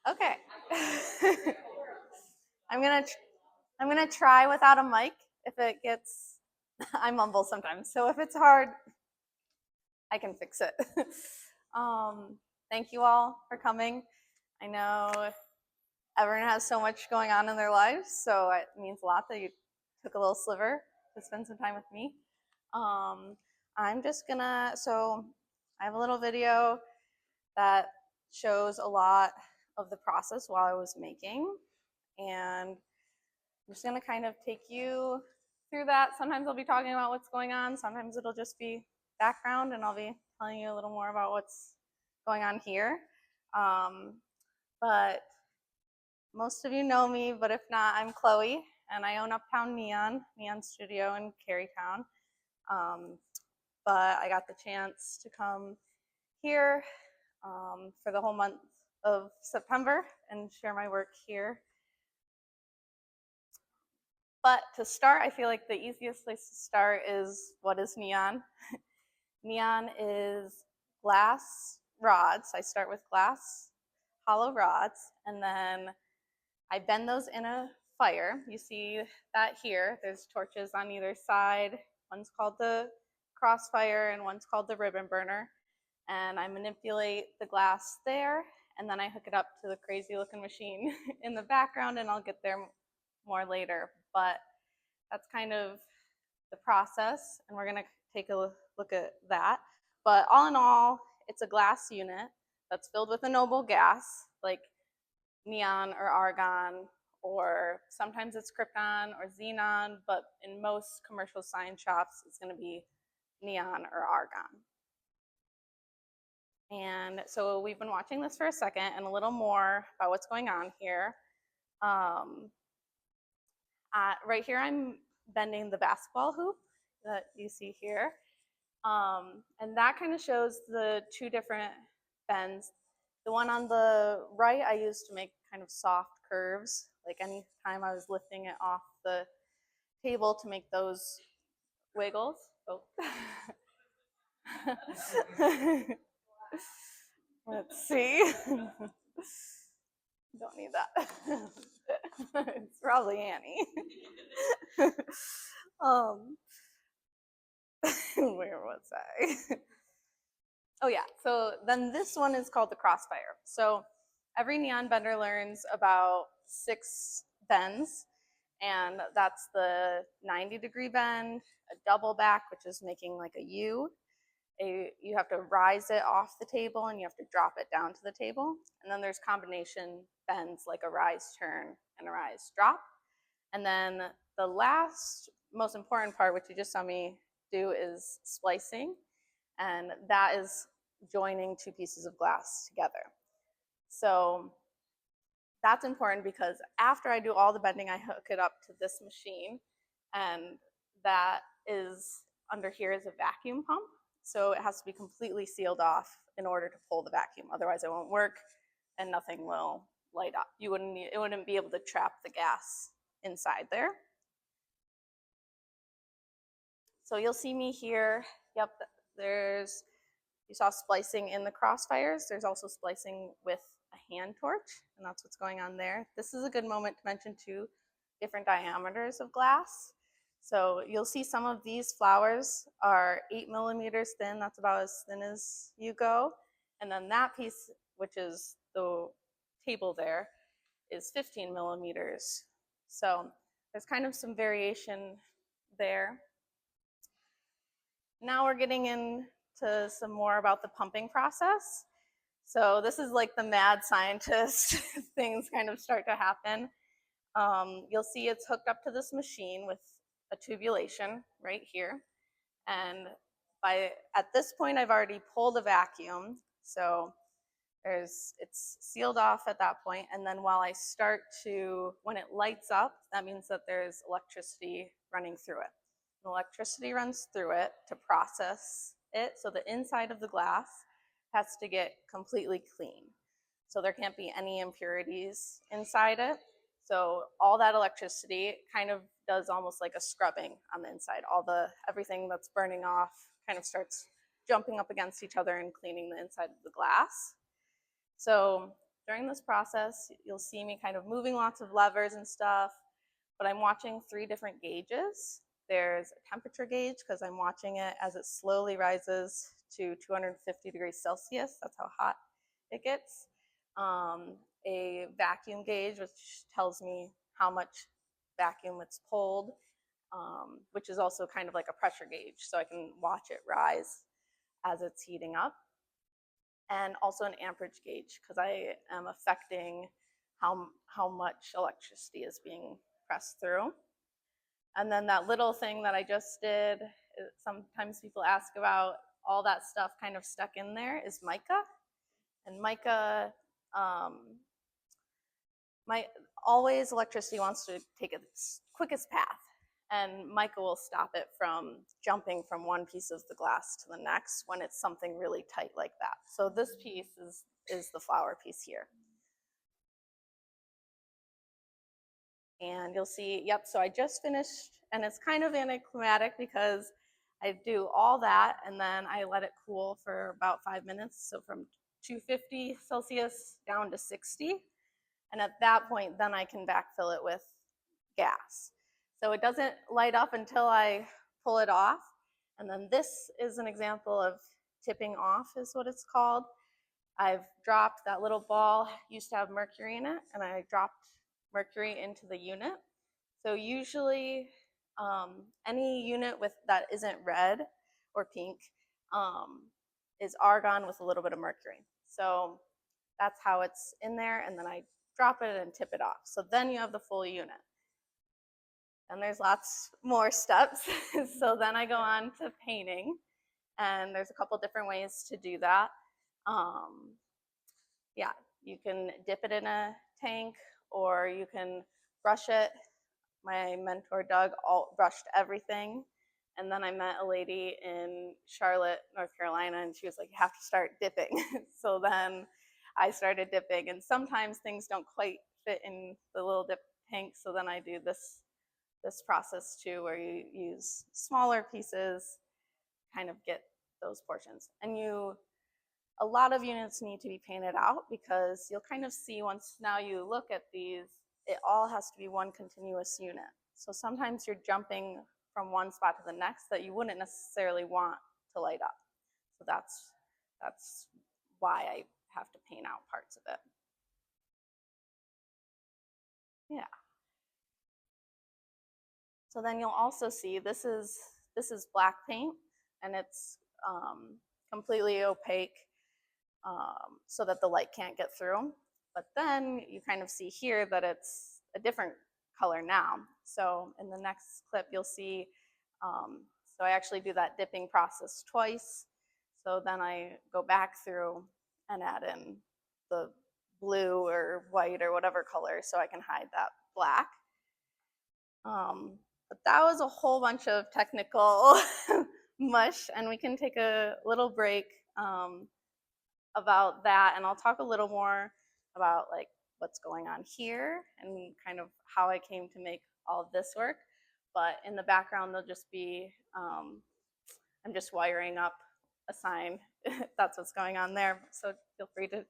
Okay. I'm gonna try without a mic. If it gets, I mumble sometimes. So if it's hard, I can fix it. um, Thank you all for coming. I know everyone has so much going on in their lives, so it means a lot that you took a little sliver to spend some time with me. I'm just gonna, so I have a little video that shows a lot of the process while I was making, and I'm just gonna kind of take you through that. Sometimes I'll be talking about what's going on, sometimes it'll just be background, and I'll be telling you a little more about what's going on here. But most of you know me, but if not, I'm Chloe, and I own Uptown Neon Studio in Carytown. But I got the chance to come here for the whole month of September and share my work here. But to start, I feel like the easiest place to start is, what is neon? Neon is glass rods. I start with glass hollow rods, and then I bend those in a fire. You see that here. There's torches on either side. One's called the crossfire and one's called the ribbon burner. And I manipulate the glass there, and then I hook it up to the crazy looking machine in the background, and I'll get there more later. But that's kind of the process, and we're gonna take a look at that. But all in all, it's a glass unit that's filled with a noble gas, like neon or argon, or sometimes it's krypton or xenon, but in most commercial science shops, it's gonna be neon or argon. And so we've been watching this for a second and a little more about what's going on here. Right here, I'm bending the basketball hoop that you see here. And that kind of shows the two different bends. The one on the right I used to make kind of soft curves, like any time I was lifting it off the table to make those wiggles. Oh. Let's see. Don't need that. It's probably Annie. Where was I? Oh yeah, so then this one is called the crossfire. So every neon bender learns about 6 bends, and that's the 90-degree bend, a double back, which is making like a U. You have to rise it off the table and you have to drop it down to the table. And then there's combination bends like a rise turn and a rise drop. And then the last most important part, which you just saw me do, is splicing. And that is joining 2 pieces of glass together. So that's important because after I do all the bending, I hook it up to this machine, and that is under here is a vacuum pump. So it has to be completely sealed off in order to pull the vacuum. Otherwise it won't work and nothing will light up. It wouldn't be able to trap the gas inside there. So you'll see me here. Yep, you saw splicing in the crossfires. There's also splicing with a hand torch, and that's what's going on there. This is a good moment to mention 2 different diameters of glass. So you'll see some of these flowers are 8 millimeters thin. That's about as thin as you go. And then that piece, which is the table there, is 15 millimeters. So there's kind of some variation there. Now we're getting into some more about the pumping process. So this is like the mad scientist. Things kind of start to happen. You'll see it's hooked up to this machine with a tubulation right here. And at this point, I've already pulled a vacuum. So it's sealed off at that point. And then when it lights up, that means that there's electricity running through it. The electricity runs through it to process it. So the inside of the glass has to get completely clean. So there can't be any impurities inside it. So all that electricity kind of does almost like a scrubbing on the inside. Everything that's burning off kind of starts jumping up against each other and cleaning the inside of the glass. So during this process, you'll see me kind of moving lots of levers and stuff, but I'm watching 3 different gauges. There's a temperature gauge because I'm watching it as it slowly rises to 250 degrees Celsius. That's how hot it gets. A vacuum gauge, which tells me how much vacuum it's pulled, which is also kind of like a pressure gauge, so I can watch it rise as it's heating up. And also an amperage gauge, because I am affecting how much electricity is being pressed through. And then that little thing that I just did, sometimes people ask about, all that stuff kind of stuck in there is mica. And mica, always electricity wants to take its quickest path, and mica will stop it from jumping from one piece of the glass to the next when it's something really tight like that. So this piece is the flower piece here. And you'll see, yep, so I just finished, and it's kind of anticlimactic because I do all that and then I let it cool for about 5 minutes. So from 250 Celsius down to 60. And at that point, then I can backfill it with gas. So it doesn't light up until I pull it off. And then this is an example of tipping off, is what it's called. I've dropped that little ball, used to have mercury in it, and I dropped mercury into the unit. So usually any unit that isn't red or pink is argon with a little bit of mercury. So that's how it's in there, and then I drop it and tip it off. So then you have the full unit. And there's lots more steps. So then I go on to painting, and there's a couple different ways to do that. Yeah, you can dip it in a tank, or you can brush it. My mentor, Doug, brushed everything. And then I met a lady in Charlotte, North Carolina, and she was like, you have to start dipping. So then I started dipping, and sometimes things don't quite fit in the little dip tank, so then I do this process too, where you use smaller pieces, kind of get those portions. And a lot of units need to be painted out, because you'll kind of see once now you look at these, it all has to be one continuous unit. So sometimes you're jumping from one spot to the next that you wouldn't necessarily want to light up. So that's why I have to paint out parts of it. Yeah. So then you'll also see this is black paint, and it's completely opaque, so that the light can't get through. But then you kind of see here that it's a different color now. So in the next clip, you'll see, so I actually do that dipping process twice. So then I go back through and add in the blue or white or whatever color, so I can hide that black. But that was a whole bunch of technical mush, and we can take a little break about that, and I'll talk a little more about like what's going on here and kind of how I came to make all of this work. But in the background, there'll just be, I'm just wiring up a sign. That's what's going on there, so feel free to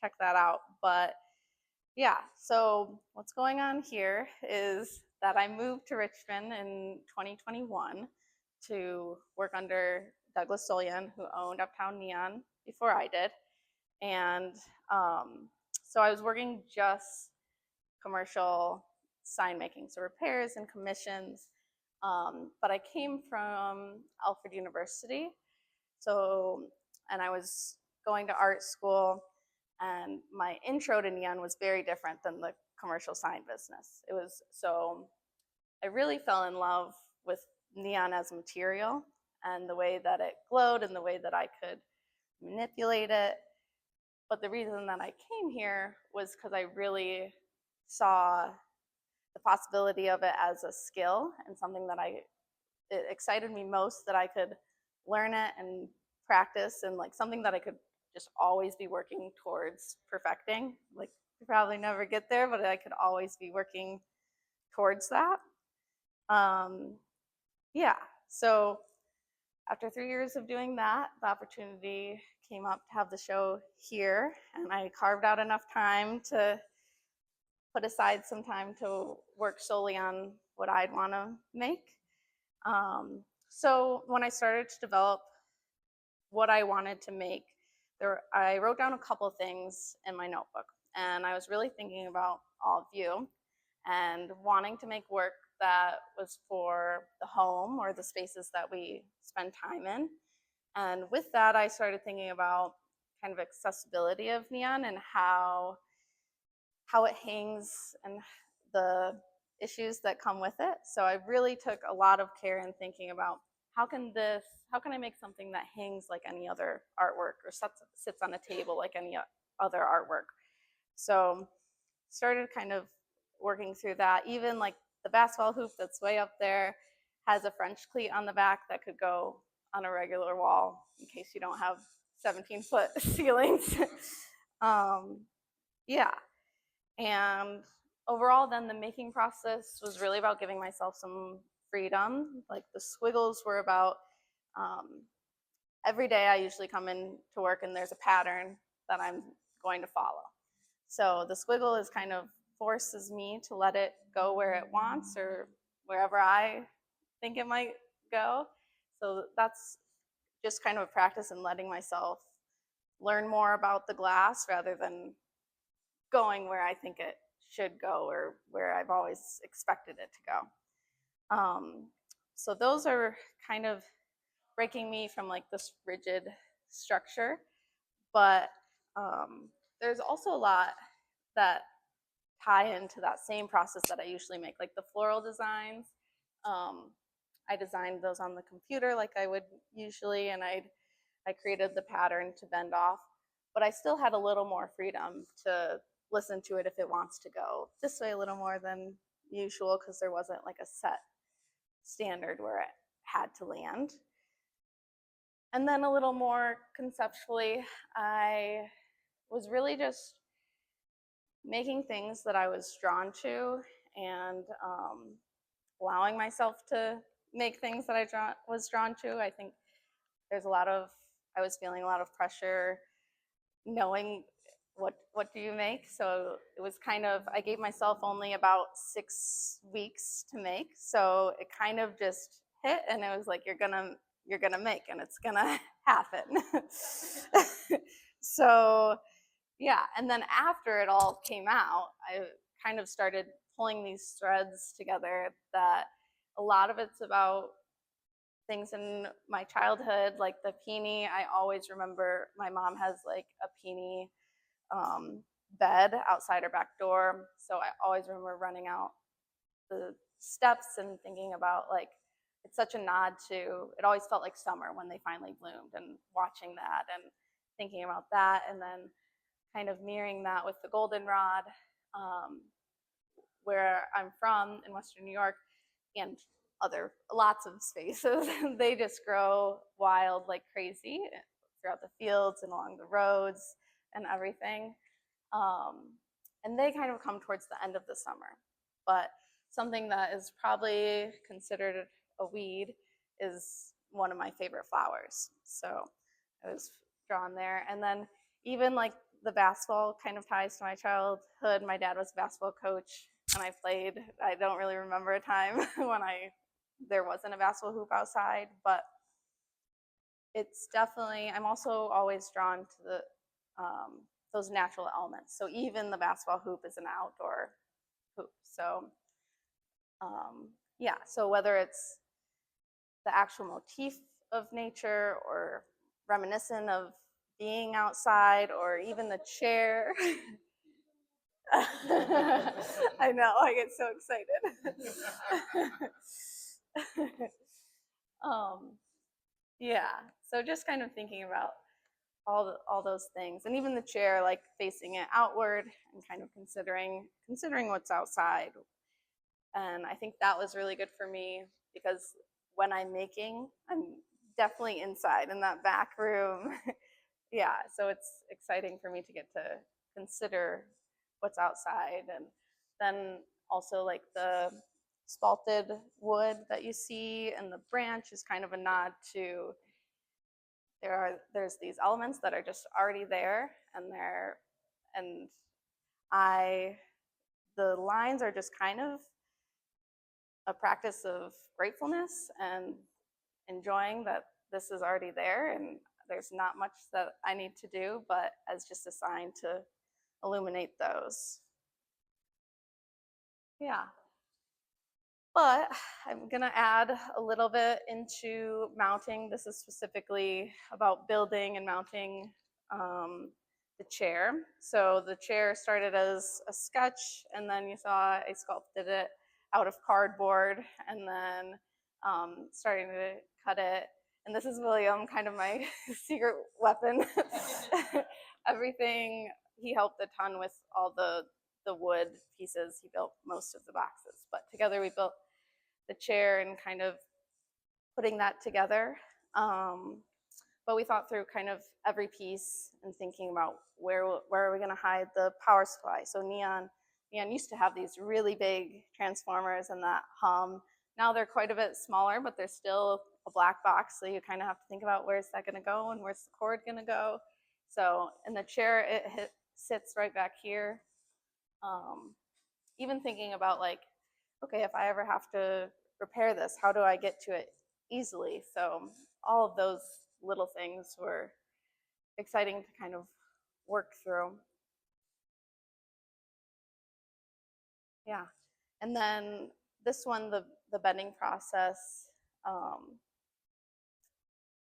check that out. But yeah, so what's going on here is that I moved to Richmond in 2021 to work under Douglas Solian, who owned Uptown Neon before I did. And so I was working just commercial sign making, so repairs and commissions. But I came from Alfred University, and I was going to art school, and my intro to neon was very different than the commercial sign business. So I really fell in love with neon as a material and the way that it glowed and the way that I could manipulate it. But the reason that I came here was because I really saw the possibility of it as a skill and something that it excited me most, that I could learn it and practice, and like something that I could just always be working towards perfecting. Like could probably never get there, but I could always be working towards that. Yeah, so after 3 years of doing that, the opportunity came up to have the show here, and I carved out enough time to put aside some time to work solely on what I'd want to make. So when I started to develop what I wanted to make, I wrote down a couple of things in my notebook, and I was really thinking about all of you and wanting to make work that was for the home or the spaces that we spend time in. And with that, I started thinking about kind of accessibility of neon and how it hangs and the issues that come with it. So I really took a lot of care in thinking about how can I make something that hangs like any other artwork or sits on a table like any other artwork. So started kind of working through that. Even like the basketball hoop that's way up there has a French cleat on the back that could go on a regular wall in case you don't have 17-foot ceilings. Yeah, and overall then the making process was really about giving myself some freedom. Like the squiggles were about every day I usually come in to work and there's a pattern that I'm going to follow. So the squiggle is kind of forces me to let it go where it wants or wherever I think it might go. So that's just kind of a practice in letting myself learn more about the glass rather than going where I think it should go or where I've always expected it to go. So those are kind of breaking me from like this rigid structure, but there's also a lot that tie into that same process that I usually make, like the floral designs. I designed those on the computer like I would usually, and I created the pattern to bend off, but I still had a little more freedom to listen to it if it wants to go this way a little more than usual because there wasn't like a set standard where it had to land. And then a little more conceptually, I was really just making things that I was drawn to and allowing myself to make things that I was drawn to. I think I was feeling a lot of pressure knowing what do you make. So it was kind of, I gave myself only about 6 weeks to make. So it kind of just hit and it was like, you're gonna make and it's gonna happen. So yeah, and then after it all came out, I kind of started pulling these threads together that a lot of it's about things in my childhood, like the peony. I always remember my mom has like a peony bed outside her back door. So I always remember running out the steps and thinking about like, it's such a nod to, it always felt like summer when they finally bloomed and watching that and thinking about that. And then kind of mirroring that with the goldenrod, where I'm from in Western New York and lots of spaces. They just grow wild like crazy throughout the fields and along the roads and everything. And they kind of come towards the end of the summer. But something that is probably considered a weed is one of my favorite flowers. So I was drawn there. And then even like the basketball kind of ties to my childhood. My dad was a basketball coach and I played. I don't really remember a time when there wasn't a basketball hoop outside, but it's definitely, I'm also always drawn to those natural elements. So even the basketball hoop is an outdoor hoop. So yeah, so whether it's the actual motif of nature or reminiscent of being outside or even the chair. I know, I get so excited. Yeah, so just kind of thinking about all those things, and even the chair, like facing it outward and kind of considering what's outside. And I think that was really good for me because when I'm making, I'm definitely inside in that back room. Yeah, so it's exciting for me to get to consider what's outside. And then also like the spalted wood that you see and the branch is kind of a nod to there's these elements that are just already there, and and I the lines are just kind of a practice of gratefulness and enjoying that this is already there and there's not much that I need to do, but as just a sign to illuminate those. Yeah. But I'm gonna add a little bit into mounting. This is specifically about building and mounting the chair. So the chair started as a sketch, and then you saw I sculpted it out of cardboard, and then starting to cut it. And this is William, kind of my secret weapon. Everything, he helped a ton with all the wood pieces. He built most of the boxes, but together we built the chair and kind of putting that together. But we thought through kind of every piece and thinking about where are we going to hide the power supply. So Neon used to have these really big transformers and that hum. Now they're quite a bit smaller, but they're still a black box. So you kind of have to think about where's that going to go and where's the cord going to go. So in the chair, it sits right back here. Even thinking about like, okay, if I ever have to repair this, how do I get to it easily? So all of those little things were exciting to kind of work through. Yeah. And then this one, the bending process,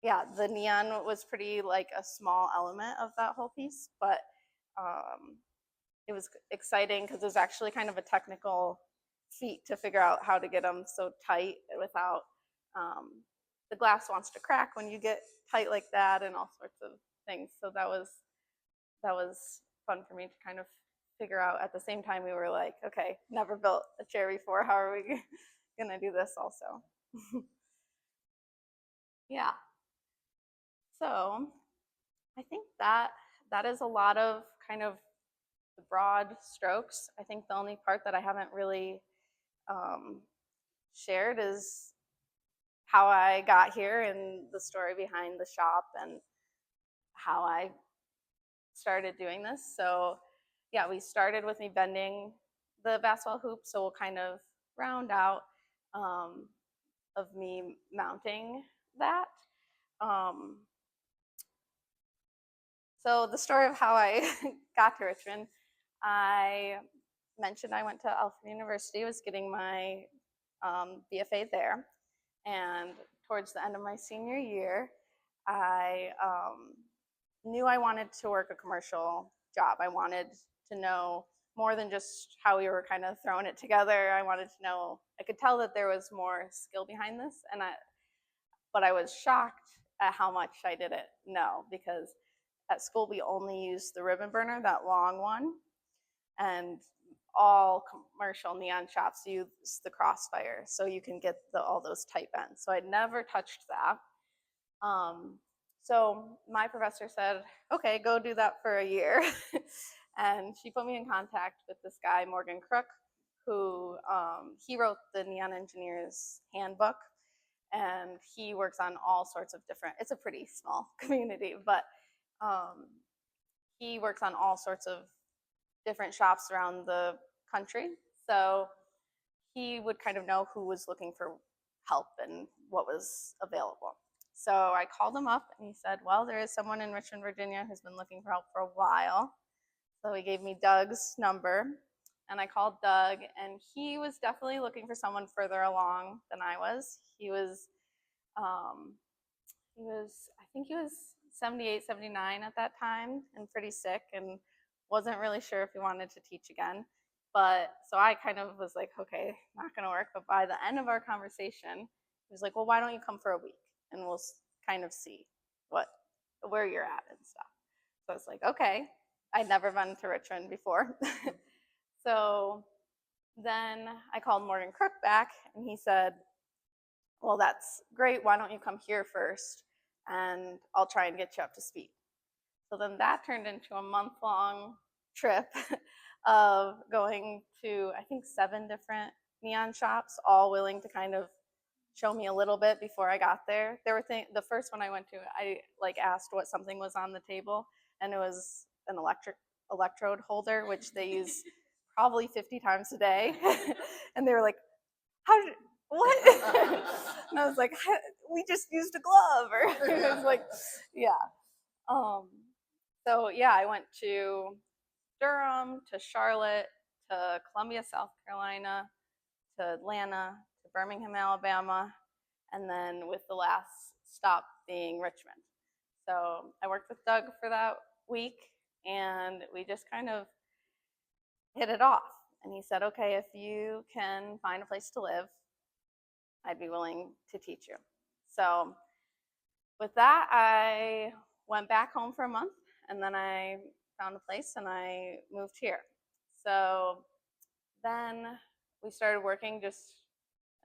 yeah, the neon was pretty like a small element of that whole piece, but it was exciting because it was actually kind of a technical feat to figure out how to get them so tight without the glass wants to crack when you get tight like that and all sorts of things. So that was fun for me to kind of figure out. At the same time, we were like, okay, never built a chair before. How are we gonna do this also? Yeah. So I think that is a lot of kind of the broad strokes. I think the only part that I haven't really shared is how I got here and the story behind the shop and how I started doing this. So yeah, we started with me bending the basketball hoop. So we'll kind of round out of me mounting that. So the story of how I got to Richmond, I mentioned I went to Alfred University, was getting my BFA there. And towards the end of my senior year, I knew I wanted to work a commercial job. I wanted to know more than just how we were kind of throwing it together. I wanted to know, I could tell that there was more skill behind this. But I was shocked at how much I didn't know, because at school we only used the ribbon burner, that long one, and all commercial neon shops use the crossfire, so you can get all those tight bends. So I'd never touched that. So my professor said, okay, go do that for a year. And she put me in contact with this guy, Morgan Crook, who he wrote the Neon Engineers Handbook, and he works on all sorts of different, it's a pretty small community, but he works on all sorts of different shops around the country. So he would kind of know who was looking for help and what was available. So I called him up and he said, well, there is someone in Richmond, Virginia who's been looking for help for a while. So he gave me Doug's number, and I called Doug, and he was definitely looking for someone further along than I was. He was, I think he was 78, 79 at that time and pretty sick and wasn't really sure if he wanted to teach again. But so I kind of was like, okay, not gonna work. But by the end of our conversation, he was like, well, why don't you come for a week and we'll kind of see where you're at and stuff. So I was like, okay. I'd never been to Richmond before. So then I called Morgan Crook back, and he said, well, that's great. Why don't you come here first, and I'll try and get you up to speed. So then that turned into a month-long trip of going to, I think, 7 different neon shops, all willing to kind of show me a little bit before I got there. There were the first one I went to, I like asked what something was on the table, and it was an electrode holder, which they use probably 50 times a day. And they were like, what? And I was like, we just used a glove. Or it was like, yeah. So yeah, I went to Durham, to Charlotte, to Columbia, South Carolina, to Atlanta, to Birmingham, Alabama, and then with the last stop being Richmond. So I worked with Doug for that week, and we just kind of hit it off. And he said, okay, if you can find a place to live, I'd be willing to teach you. So with that, I went back home for a month, and then I found a place and I moved here. So then we started working just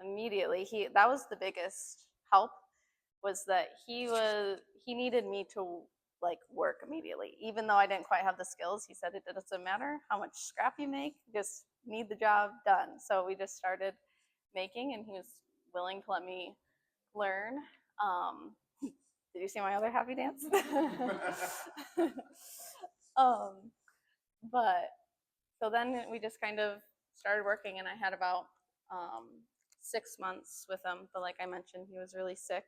immediately. That was the biggest help, was that he needed me to like work immediately. Even though I didn't quite have the skills, he said it doesn't matter how much scrap you make, just need the job done. So we just started making, and he was willing to let me learn. Did you see my other happy dance? But so then we just kind of started working, and I had about 6 months with him. But like I mentioned, he was really sick.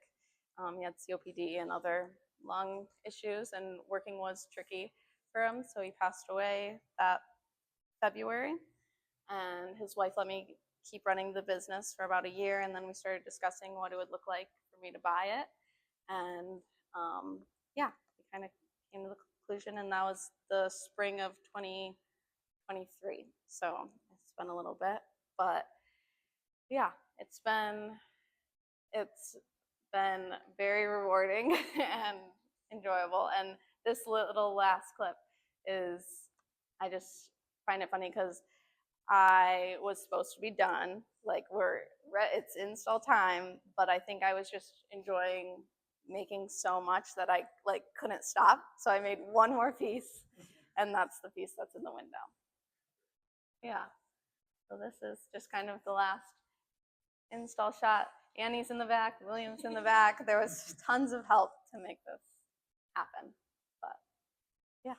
He had COPD and other lung issues, and working was tricky for him. So he passed away that February, and his wife let me keep running the business for about a year, and then we started discussing what it would look like for me to buy it. And yeah, we kind of came to the conclusion, and that was the spring of 2023. So it's been a little bit, but yeah, it's been very rewarding and enjoyable. And this little last clip is, I just find it funny because I was supposed to be done, like it's install time, but I think I was just enjoying making so much that I like couldn't stop. So I made one more piece, and that's the piece that's in the window. Yeah. So this is just kind of the last install shot. Annie's in the back, William's in the back. There was tons of help to make this happen. But yeah.